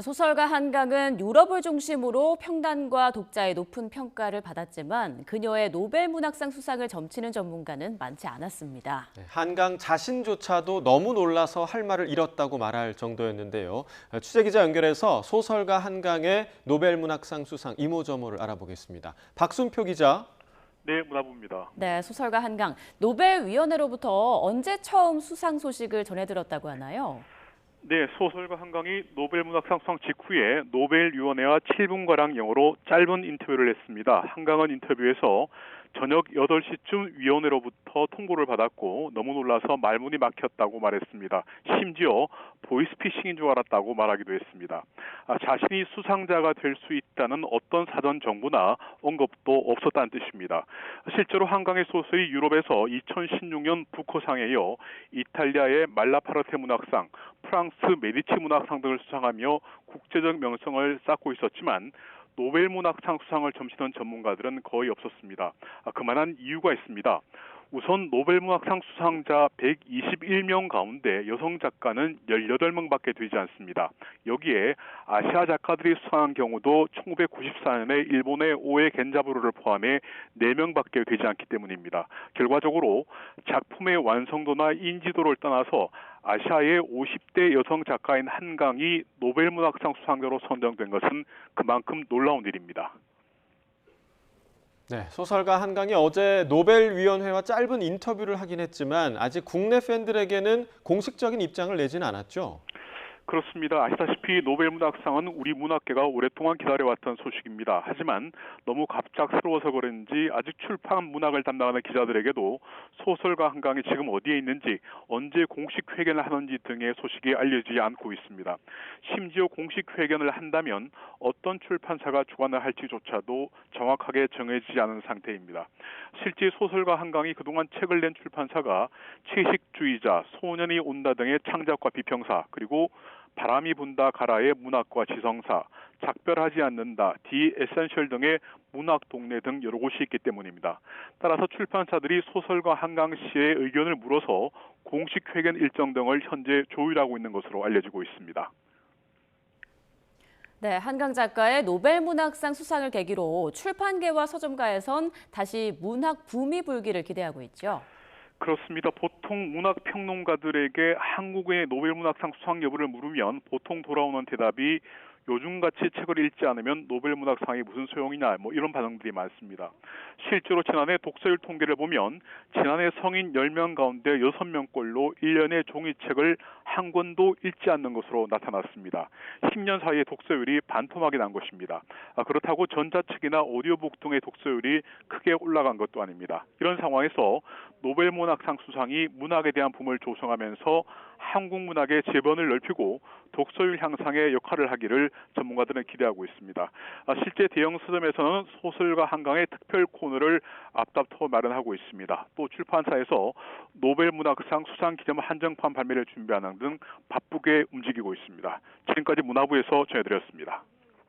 소설가 한강은 유럽을 중심으로 평단과 독자의 높은 평가를 받았지만 그녀의 노벨 문학상 수상을 점치는 전문가는 많지 않았습니다. 한강 자신조차도 너무 놀라서 할 말을 잃었다고 말할 정도였는데요. 취재기자 연결해서 소설가 한강의 노벨 문학상 수상 이모저모를 알아보겠습니다. 박순표 기자. 네, 문화부입니다. 네, 소설가 한강, 노벨위원회로부터 언제 처음 수상 소식을 전해들었다고 하나요? 네, 소설가 한강이 노벨 문학상 수상 직후에 노벨위원회와 7분가량 영어로 짧은 인터뷰를 했습니다. 한강은 인터뷰에서 저녁 8시쯤 위원회로부터 통보를 받았고 너무 놀라서 말문이 막혔다고 말했습니다. 심지어 보이스피싱인 줄 알았다고 말하기도 했습니다. 자신이 수상자가 될 수 있다는 어떤 사전 정보나 언급도 없었다는 뜻입니다. 실제로 한강의 소설이 유럽에서 2016년 부커상에 이어 이탈리아의 말라파르테 문학상, 프랑스 메디치 문학상 등을 수상하며 국제적 명성을 쌓고 있었지만 노벨 문학상 수상을 점치던 전문가들은 거의 없었습니다. 그만한 이유가 있습니다. 우선 노벨 문학상 수상자 121명 가운데 여성 작가는 18명밖에 되지 않습니다. 여기에 아시아 작가들이 수상한 경우도 1994년에 일본의 오에 겐자부르를 포함해 4명밖에 되지 않기 때문입니다. 결과적으로 작품의 완성도나 인지도를 떠나서 아시아의 50대 여성 작가인 한강이 노벨 문학상 수상자로 선정된 것은 그만큼 놀라운 일입니다. 네, 소설가 한강이 어제 노벨위원회와 짧은 인터뷰를 하긴 했지만 아직 국내 팬들에게는 공식적인 입장을 내지는 않았죠. 그렇습니다. 아시다시피 노벨 문학상은 우리 문학계가 오랫동안 기다려왔던 소식입니다. 하지만 너무 갑작스러워서 그런지 아직 출판 문학을 담당하는 기자들에게도 소설가 한강이 지금 어디에 있는지, 언제 공식 회견을 하는지 등의 소식이 알려지지 않고 있습니다. 심지어 공식 회견을 한다면 어떤 출판사가 주관을 할지조차도 정확하게 정해지지 않은 상태입니다. 실제 소설가 한강이 그동안 책을 낸 출판사가 채식주의자, 소년이 온다 등의 창작과 비평사, 그리고 바람이 분다 가라의 문학과 지성사, 작별하지 않는다, 디 에센셜 등의 문학 동네 등 여러 곳이 있기 때문입니다. 따라서 출판사들이 소설가 한강 씨의 의견을 물어서 공식 회견 일정 등을 현재 조율하고 있는 것으로 알려지고 있습니다. 네, 한강 작가의 노벨 문학상 수상을 계기로 출판계와 서점가에선 다시 문학 붐이 불기를 기대하고 있죠. 그렇습니다. 보통 문학평론가들에게 한국의 노벨 문학상 수상 여부를 물으면 보통 돌아오는 대답이 요즘같이 책을 읽지 않으면 노벨 문학상이 무슨 소용이냐 이런 반응들이 많습니다. 실제로 지난해 독서율 통계를 보면 지난해 성인 10명 가운데 6명꼴로 1년에 종이책을 한 권도 읽지 않는 것으로 나타났습니다. 10년 사이에 독서율이 반토막이 난 것입니다. 그렇다고 전자책이나 오디오북 등의 독서율이 크게 올라간 것도 아닙니다. 이런 상황에서 노벨 문학상 수상이 문학에 대한 붐을 조성하면서 한국 문학의 재변을 넓히고 독서율 향상에 역할을 하기를 전문가들은 기대하고 있습니다. 실제 대형 서점에서는 소설가 한강의 특별 코너를 앞다퉈 마련하고 있습니다. 또 출판사에서 노벨 문학상 수상 기념 한정판 발매를 준비하는 등 바쁘게 움직이고 있습니다. 지금까지 문화부에서 전해드렸습니다.